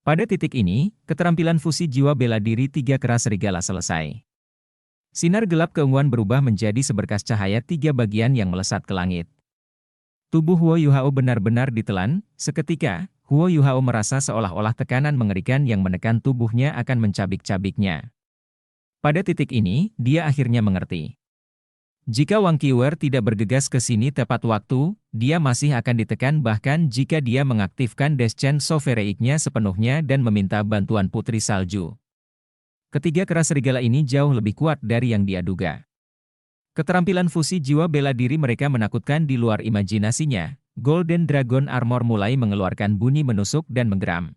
Pada titik ini, keterampilan fusi jiwa bela diri tiga kera serigala selesai. Sinar gelap keunguan berubah menjadi seberkas cahaya tiga bagian yang melesat ke langit. Tubuh Huo Yuhao benar-benar ditelan, seketika, Huo Yuhao merasa seolah-olah tekanan mengerikan yang menekan tubuhnya akan mencabik-cabiknya. Pada titik ini, dia akhirnya mengerti. Jika Wang Qiwer tidak bergegas ke sini tepat waktu, dia masih akan ditekan bahkan jika dia mengaktifkan Descent Sovereign-nya sepenuhnya dan meminta bantuan Putri Salju. Ketiga kera serigala ini jauh lebih kuat dari yang dia duga. Keterampilan fusi jiwa bela diri mereka menakutkan di luar imajinasinya. Golden Dragon Armor mulai mengeluarkan bunyi menusuk dan menggeram.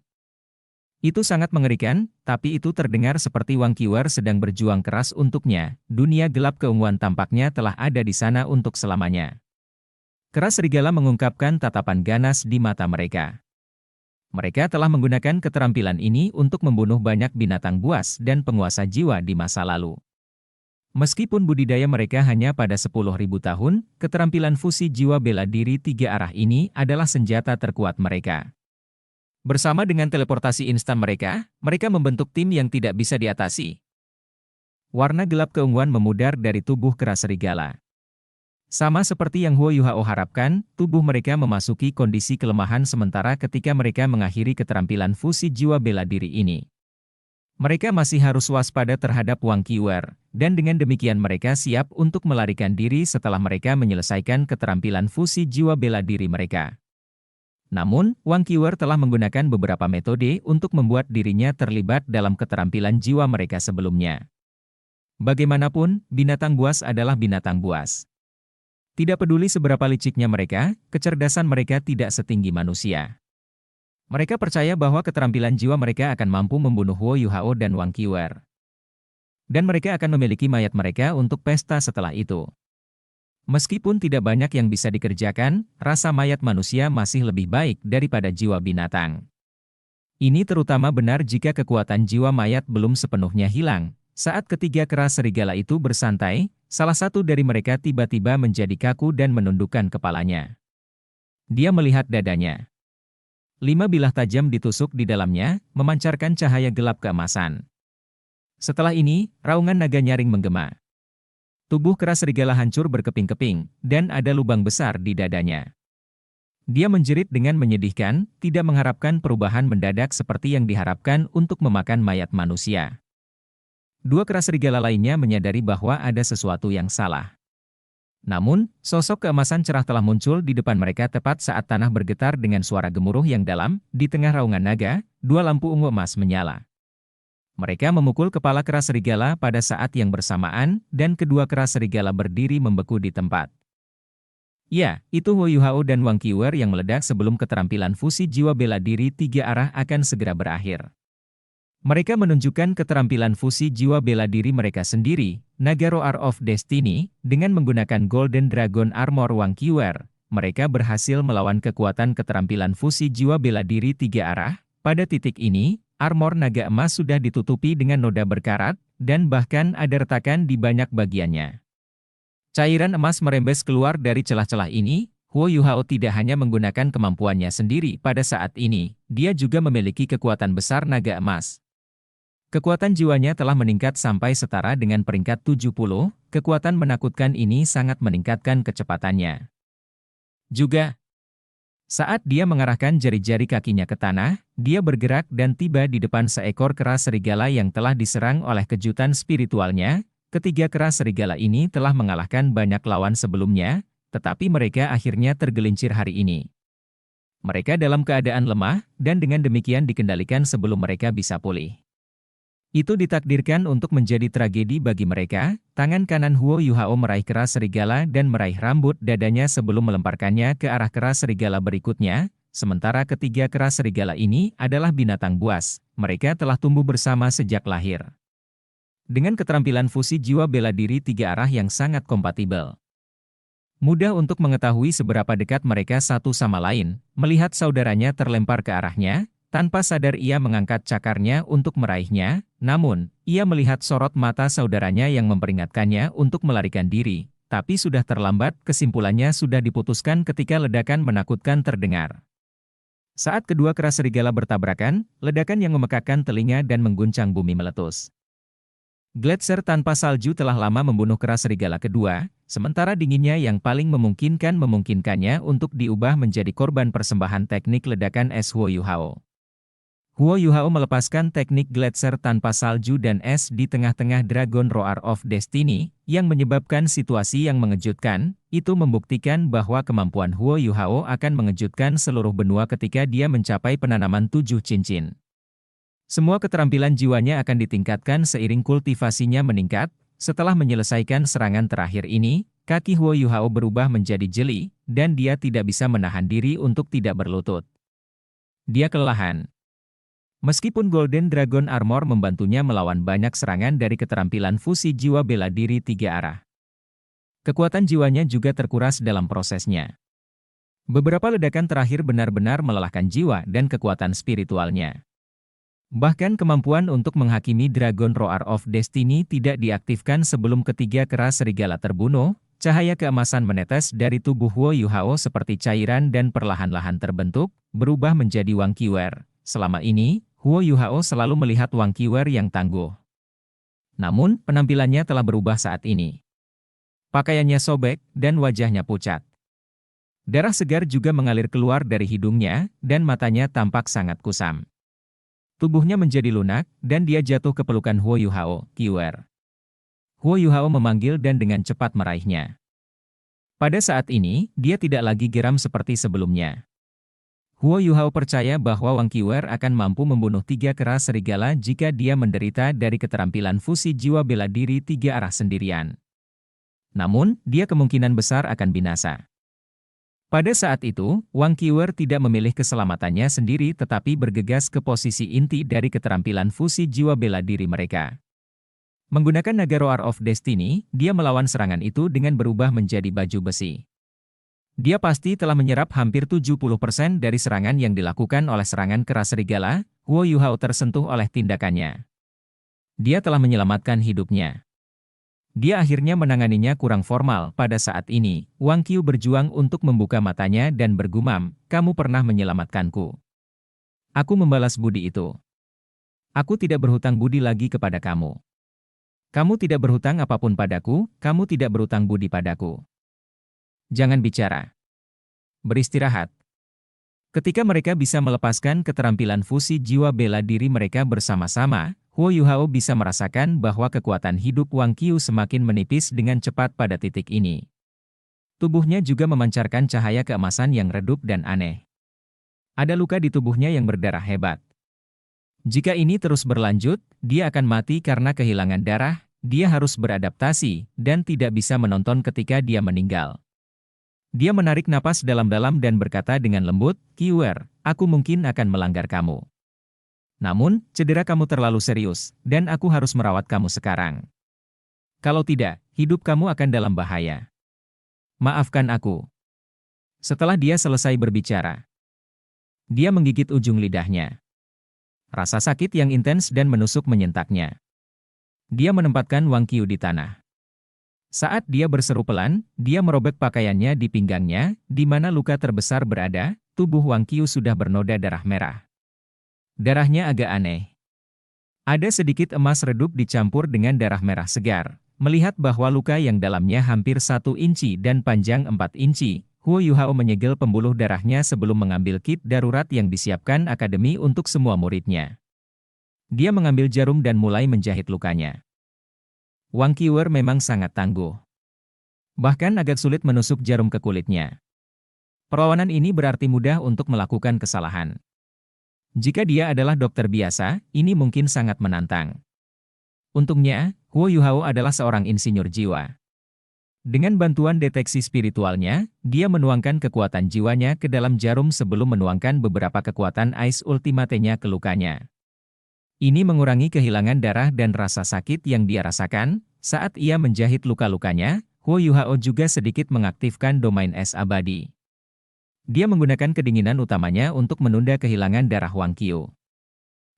Itu sangat mengerikan, tapi itu terdengar seperti Wang Qiwer sedang berjuang keras untuknya. Dunia gelap keunguan tampaknya telah ada di sana untuk selamanya. Kera serigala mengungkapkan tatapan ganas di mata mereka. Mereka telah menggunakan keterampilan ini untuk membunuh banyak binatang buas dan penguasa jiwa di masa lalu. Meskipun budidaya mereka hanya pada 10.000 tahun, keterampilan fusi jiwa bela diri tiga arah ini adalah senjata terkuat mereka. Bersama dengan teleportasi instan mereka membentuk tim yang tidak bisa diatasi. Warna gelap keunguan memudar dari tubuh kera serigala. Sama seperti yang Huo Yuhao harapkan, tubuh mereka memasuki kondisi kelemahan sementara ketika mereka mengakhiri keterampilan fusi jiwa bela diri ini. Mereka masih harus waspada terhadap Wang Qiwer, dan dengan demikian mereka siap untuk melarikan diri setelah mereka menyelesaikan keterampilan fusi jiwa bela diri mereka. Namun, Wang Qiwer telah menggunakan beberapa metode untuk membuat dirinya terlibat dalam keterampilan jiwa mereka sebelumnya. Bagaimanapun, binatang buas adalah binatang buas. Tidak peduli seberapa liciknya mereka, kecerdasan mereka tidak setinggi manusia. Mereka percaya bahwa keterampilan jiwa mereka akan mampu membunuh Huo Yuhao dan Wang Qiwer. Dan mereka akan memiliki mayat mereka untuk pesta setelah itu. Meskipun tidak banyak yang bisa dikerjakan, rasa mayat manusia masih lebih baik daripada jiwa binatang. Ini terutama benar jika kekuatan jiwa mayat belum sepenuhnya hilang. Saat ketiga kera serigala itu bersantai, salah satu dari mereka tiba-tiba menjadi kaku dan menundukkan kepalanya. Dia melihat dadanya. 5 bilah tajam ditusuk di dalamnya, memancarkan cahaya gelap keemasan. Setelah ini, raungan naga nyaring menggema. Tubuh kera serigala hancur berkeping-keping, dan ada lubang besar di dadanya. Dia menjerit dengan menyedihkan, tidak mengharapkan perubahan mendadak seperti yang diharapkan untuk memakan mayat manusia. Dua kera serigala lainnya menyadari bahwa ada sesuatu yang salah. Namun, sosok keemasan cerah telah muncul di depan mereka tepat saat tanah bergetar dengan suara gemuruh yang dalam. Di tengah raungan naga, dua lampu ungu emas menyala. Mereka memukul kepala kera serigala pada saat yang bersamaan, dan kedua kera serigala berdiri membeku di tempat. Ya, itu Huo Yuhao dan Wang Qiwer yang meledak sebelum keterampilan fusi jiwa bela diri tiga arah akan segera berakhir. Mereka menunjukkan keterampilan fusi jiwa bela diri mereka sendiri, Naga Roar of Destiny, dengan menggunakan Golden Dragon Armor Wang Qiwer. Mereka berhasil melawan kekuatan keterampilan fusi jiwa bela diri tiga arah. Pada titik ini, armor naga emas sudah ditutupi dengan noda berkarat, dan bahkan ada retakan di banyak bagiannya. Cairan emas merembes keluar dari celah-celah ini. Huo Yuhao tidak hanya menggunakan kemampuannya sendiri pada saat ini, dia juga memiliki kekuatan besar naga emas. Kekuatan jiwanya telah meningkat sampai setara dengan peringkat 70, kekuatan menakutkan ini sangat meningkatkan kecepatannya. Juga, saat dia mengarahkan jari-jari kakinya ke tanah, dia bergerak dan tiba di depan seekor kera serigala yang telah diserang oleh kejutan spiritualnya. Ketiga kera serigala ini telah mengalahkan banyak lawan sebelumnya, tetapi mereka akhirnya tergelincir hari ini. Mereka dalam keadaan lemah, dan dengan demikian dikendalikan sebelum mereka bisa pulih. Itu ditakdirkan untuk menjadi tragedi bagi mereka. Tangan kanan Huo Yuhao meraih kera serigala dan meraih rambut dadanya sebelum melemparkannya ke arah kera serigala berikutnya. Sementara ketiga kera serigala ini adalah binatang buas. Mereka telah tumbuh bersama sejak lahir. Dengan keterampilan fusi jiwa bela diri tiga arah yang sangat kompatibel. Mudah untuk mengetahui seberapa dekat mereka satu sama lain. Melihat saudaranya terlempar ke arahnya, tanpa sadar ia mengangkat cakarnya untuk meraihnya, namun, ia melihat sorot mata saudaranya yang memperingatkannya untuk melarikan diri, tapi sudah terlambat, kesimpulannya sudah diputuskan ketika ledakan menakutkan terdengar. Saat kedua keras serigala bertabrakan, ledakan yang memekakkan telinga dan mengguncang bumi meletus. Gletser tanpa salju telah lama membunuh keras serigala kedua, sementara dinginnya yang paling memungkinkannya untuk diubah menjadi korban persembahan teknik ledakan es Huo Yuhao. Huo Yuhao melepaskan teknik Gletser tanpa salju dan es di tengah-tengah Dragon Roar of Destiny, yang menyebabkan situasi yang mengejutkan. Itu membuktikan bahwa kemampuan Huo Yuhao akan mengejutkan seluruh benua ketika dia mencapai penanaman 7 cincin. Semua keterampilan jiwanya akan ditingkatkan seiring kultivasinya meningkat. Setelah menyelesaikan serangan terakhir ini, kaki Huo Yuhao berubah menjadi jeli, dan dia tidak bisa menahan diri untuk tidak berlutut. Dia kelelahan. Meskipun Golden Dragon Armor membantunya melawan banyak serangan dari keterampilan fusi jiwa bela diri 3 arah. Kekuatan jiwanya juga terkuras dalam prosesnya. Beberapa ledakan terakhir benar-benar melelahkan jiwa dan kekuatan spiritualnya. Bahkan kemampuan untuk menghakimi Dragon Roar of Destiny tidak diaktifkan sebelum ketiga keras serigala terbunuh. Cahaya keemasan menetes dari tubuh Huo Yuhao seperti cairan dan perlahan-lahan terbentuk, berubah menjadi Wang Qiwer. Selama ini, Huo Yuhao selalu melihat Wang Qiwer yang tangguh. Namun, penampilannya telah berubah saat ini. Pakaiannya sobek, dan wajahnya pucat. Darah segar juga mengalir keluar dari hidungnya, dan matanya tampak sangat kusam. Tubuhnya menjadi lunak, dan dia jatuh ke pelukan Huo Yuhao, Qiwer. Huo Yuhao memanggil dan dengan cepat meraihnya. Pada saat ini, dia tidak lagi geram seperti sebelumnya. Huo Yuhao percaya bahwa Wang Qiwer akan mampu membunuh 3 keras serigala jika dia menderita dari keterampilan fusi jiwa bela diri 3 arah sendirian. Namun, dia kemungkinan besar akan binasa. Pada saat itu, Wang Qiwer tidak memilih keselamatannya sendiri tetapi bergegas ke posisi inti dari keterampilan fusi jiwa bela diri mereka. Menggunakan naga Roar of Destiny, dia melawan serangan itu dengan berubah menjadi baju besi. Dia pasti telah menyerap hampir 70% dari serangan yang dilakukan oleh serangan keras serigala. Huo Yuhao tersentuh oleh tindakannya. Dia telah menyelamatkan hidupnya. Dia akhirnya menanganinya kurang formal. Pada saat ini, Wang Qiu berjuang untuk membuka matanya dan bergumam, "Kamu pernah menyelamatkanku. Aku membalas budi itu. Aku tidak berhutang budi lagi kepada kamu. Kamu tidak berhutang apapun padaku, kamu tidak berhutang budi padaku. Jangan bicara. Beristirahat." Ketika mereka bisa melepaskan keterampilan fusi jiwa bela diri mereka bersama-sama, Huo Yuhao bisa merasakan bahwa kekuatan hidup Wang Qiu semakin menipis dengan cepat pada titik ini. Tubuhnya juga memancarkan cahaya keemasan yang redup dan aneh. Ada luka di tubuhnya yang berdarah hebat. Jika ini terus berlanjut, dia akan mati karena kehilangan darah. Dia harus beradaptasi, dan tidak bisa menonton ketika dia meninggal. Dia menarik napas dalam-dalam dan berkata dengan lembut, "Qiwer, aku mungkin akan melanggar kamu. Namun, cedera kamu terlalu serius, dan aku harus merawat kamu sekarang. Kalau tidak, hidup kamu akan dalam bahaya. Maafkan aku." Setelah dia selesai berbicara, dia menggigit ujung lidahnya. Rasa sakit yang intens dan menusuk menyentaknya. Dia menempatkan Wang Qiu di tanah. Saat dia berseru pelan, dia merobek pakaiannya di pinggangnya, di mana luka terbesar berada. Tubuh Wang Qiu sudah bernoda darah merah. Darahnya agak aneh. Ada sedikit emas redup dicampur dengan darah merah segar. Melihat bahwa luka yang dalamnya hampir 1 inci dan panjang 4 inci, Huo Yuhao menyegel pembuluh darahnya sebelum mengambil kit darurat yang disiapkan akademi untuk semua muridnya. Dia mengambil jarum dan mulai menjahit lukanya. Wang Qiwer memang sangat tangguh. Bahkan agak sulit menusuk jarum ke kulitnya. Perlawanan ini berarti mudah untuk melakukan kesalahan. Jika dia adalah dokter biasa, ini mungkin sangat menantang. Untungnya, Huo Yuhao adalah seorang insinyur jiwa. Dengan bantuan deteksi spiritualnya, dia menuangkan kekuatan jiwanya ke dalam jarum sebelum menuangkan beberapa kekuatan Ice Ultimate-nya ke lukanya. Ini mengurangi kehilangan darah dan rasa sakit yang dia rasakan. Saat ia menjahit luka-lukanya, Huo Yuhao juga sedikit mengaktifkan domain es abadi. Dia menggunakan kedinginan utamanya untuk menunda kehilangan darah Wang Qiu.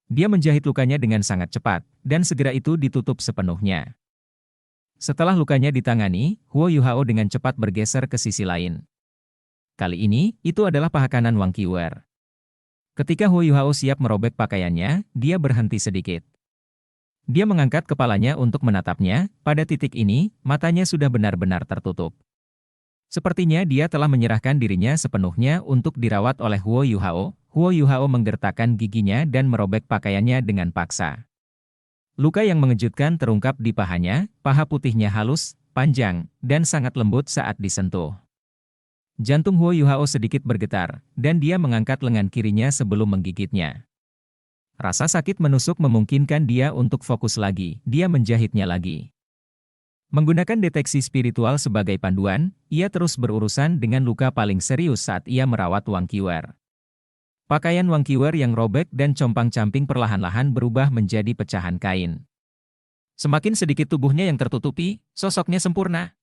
Dia menjahit lukanya dengan sangat cepat, dan segera itu ditutup sepenuhnya. Setelah lukanya ditangani, Huo Yuhao dengan cepat bergeser ke sisi lain. Kali ini, itu adalah paha kanan Wang Qiwer. Ketika Huo Yuhao siap merobek pakaiannya, dia berhenti sedikit. Dia mengangkat kepalanya untuk menatapnya, pada titik ini, matanya sudah benar-benar tertutup. Sepertinya dia telah menyerahkan dirinya sepenuhnya untuk dirawat oleh Huo Yuhao. Huo Yuhao menggertakkan giginya dan merobek pakaiannya dengan paksa. Luka yang mengejutkan terungkap di pahanya, paha putihnya halus, panjang, dan sangat lembut saat disentuh. Jantung Huo Yuhao sedikit bergetar, dan dia mengangkat lengan kirinya sebelum menggigitnya. Rasa sakit menusuk memungkinkan dia untuk fokus lagi, dia menjahitnya lagi. Menggunakan deteksi spiritual sebagai panduan, ia terus berurusan dengan luka paling serius saat ia merawat Wang Qiwer. Pakaian Wang Qiwer yang robek dan compang-camping perlahan-lahan berubah menjadi pecahan kain. Semakin sedikit tubuhnya yang tertutupi, sosoknya sempurna.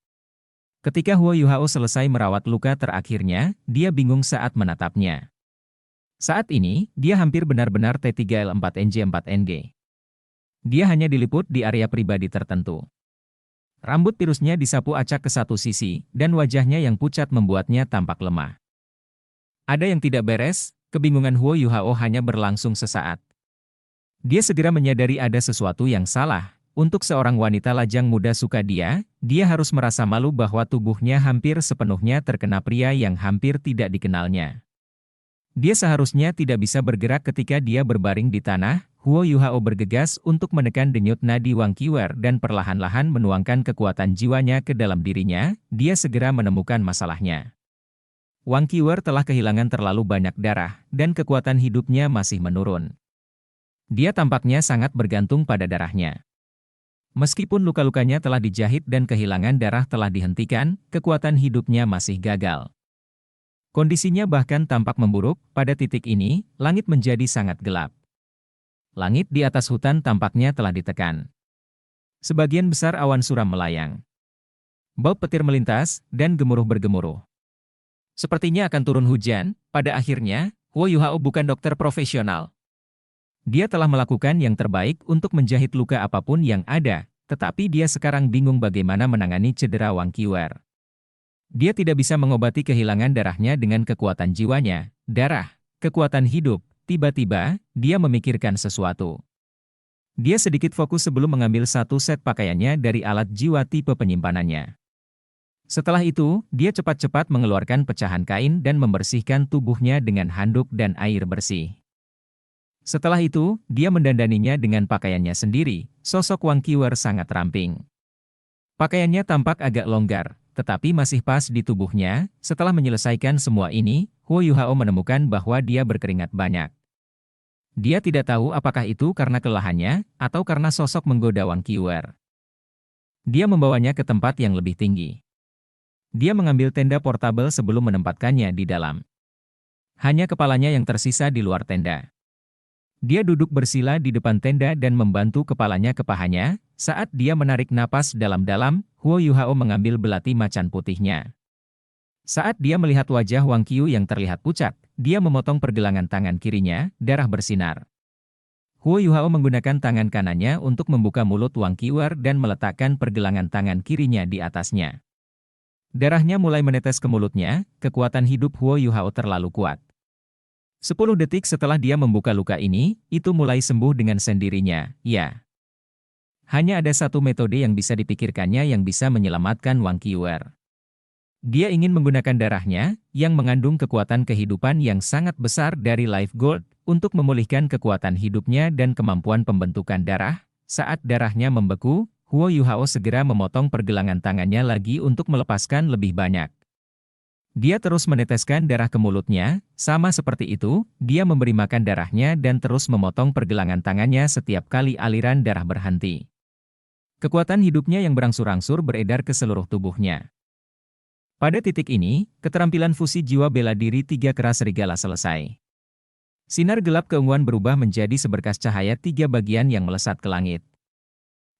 Ketika Huo Yuhao selesai merawat luka terakhirnya, dia bingung saat menatapnya. Saat ini, dia hampir benar-benar T3L4NG4NG. Dia hanya diliput di area pribadi tertentu. Rambut tirusnya disapu acak ke satu sisi, dan wajahnya yang pucat membuatnya tampak lemah. Ada yang tidak beres. Kebingungan Huo Yuhao hanya berlangsung sesaat. Dia segera menyadari ada sesuatu yang salah. Untuk seorang wanita lajang muda suka dia harus merasa malu bahwa tubuhnya hampir sepenuhnya terkena pria yang hampir tidak dikenalnya. Dia seharusnya tidak bisa bergerak ketika dia berbaring di tanah. Huo Yuhao bergegas untuk menekan denyut nadi Wang Qiwer dan perlahan-lahan menuangkan kekuatan jiwanya ke dalam dirinya. Dia segera menemukan masalahnya. Wang Qiwer telah kehilangan terlalu banyak darah, dan kekuatan hidupnya masih menurun. Dia tampaknya sangat bergantung pada darahnya. Meskipun luka-lukanya telah dijahit dan kehilangan darah telah dihentikan, kekuatan hidupnya masih gagal. Kondisinya bahkan tampak memburuk. Pada titik ini, langit menjadi sangat gelap. Langit di atas hutan tampaknya telah ditekan. Sebagian besar awan suram melayang. Bau petir melintas, dan gemuruh bergemuruh. Sepertinya akan turun hujan. Pada akhirnya, Huo Yuhao bukan dokter profesional. Dia telah melakukan yang terbaik untuk menjahit luka apapun yang ada, tetapi dia sekarang bingung bagaimana menangani cedera Wang Qiwer. Dia tidak bisa mengobati kehilangan darahnya dengan kekuatan jiwanya, darah, kekuatan hidup. Tiba-tiba, dia memikirkan sesuatu. Dia sedikit fokus sebelum mengambil satu set pakaiannya dari alat jiwa tipe penyimpanannya. Setelah itu, dia cepat-cepat mengeluarkan pecahan kain dan membersihkan tubuhnya dengan handuk dan air bersih. Setelah itu, dia mendandaninya dengan pakaiannya sendiri. Sosok Wang Qiwer sangat ramping. Pakaiannya tampak agak longgar, tetapi masih pas di tubuhnya. Setelah menyelesaikan semua ini, Huo Yuhao menemukan bahwa dia berkeringat banyak. Dia tidak tahu apakah itu karena kelelahannya, atau karena sosok menggoda Wang Qiwer. Dia membawanya ke tempat yang lebih tinggi. Dia mengambil tenda portabel sebelum menempatkannya di dalam. Hanya kepalanya yang tersisa di luar tenda. Dia duduk bersila di depan tenda dan membantu kepalanya ke pahanya. Saat dia menarik napas dalam-dalam, Huo Yuhao mengambil belati macan putihnya. Saat dia melihat wajah Wang Qiu yang terlihat pucat, dia memotong pergelangan tangan kirinya, darah bersinar. Huo Yuhao menggunakan tangan kanannya untuk membuka mulut Wang Qiwer dan meletakkan pergelangan tangan kirinya di atasnya. Darahnya mulai menetes ke mulutnya. Kekuatan hidup Huo Yuhao terlalu kuat. 10 detik setelah dia membuka luka ini, itu mulai sembuh dengan sendirinya, ya. Hanya ada satu metode yang bisa dipikirkannya yang bisa menyelamatkan Wang Qiwer. Dia ingin menggunakan darahnya, yang mengandung kekuatan kehidupan yang sangat besar dari Life Gold, untuk memulihkan kekuatan hidupnya dan kemampuan pembentukan darah. Saat darahnya membeku, Huo Yuhao segera memotong pergelangan tangannya lagi untuk melepaskan lebih banyak. Dia terus meneteskan darah ke mulutnya. Sama seperti itu, dia memberi makan darahnya dan terus memotong pergelangan tangannya setiap kali aliran darah berhenti. Kekuatan hidupnya yang berangsur-angsur beredar ke seluruh tubuhnya. Pada titik ini, keterampilan fusi jiwa bela diri 3 keras serigala selesai. Sinar gelap keunguan berubah menjadi seberkas cahaya 3 bagian yang melesat ke langit.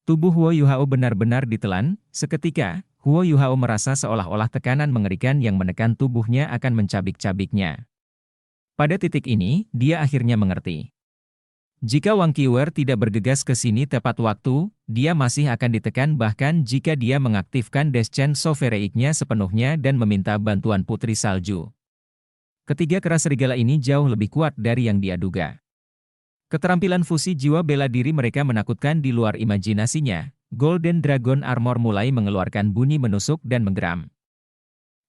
Tubuh Huo Yuhao benar-benar ditelan. Seketika, Huo Yuhao merasa seolah-olah tekanan mengerikan yang menekan tubuhnya akan mencabik-cabiknya. Pada titik ini, dia akhirnya mengerti. Jika Wang Qiwer tidak bergegas ke sini tepat waktu, dia masih akan ditekan bahkan jika dia mengaktifkan Deschange Sovereign-nya sepenuhnya dan meminta bantuan Putri Salju. Ketiga kera serigala ini jauh lebih kuat dari yang dia duga. Keterampilan fusi jiwa bela diri mereka menakutkan di luar imajinasinya. Golden Dragon Armor mulai mengeluarkan bunyi menusuk dan menggeram.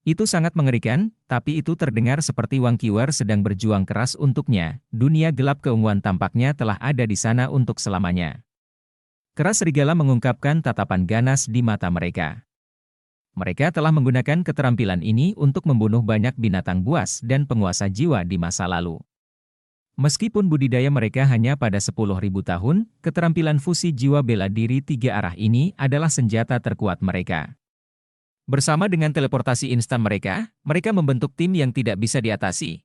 Itu sangat mengerikan, tapi itu terdengar seperti Wang Qiwer sedang berjuang keras untuknya. Dunia gelap keunguan tampaknya telah ada di sana untuk selamanya. Kera serigala mengungkapkan tatapan ganas di mata mereka. Mereka telah menggunakan keterampilan ini untuk membunuh banyak binatang buas dan penguasa jiwa di masa lalu. Meskipun budidaya mereka hanya pada 10.000 tahun, keterampilan fusi jiwa bela diri tiga arah ini adalah senjata terkuat mereka. Bersama dengan teleportasi instan mereka membentuk tim yang tidak bisa diatasi.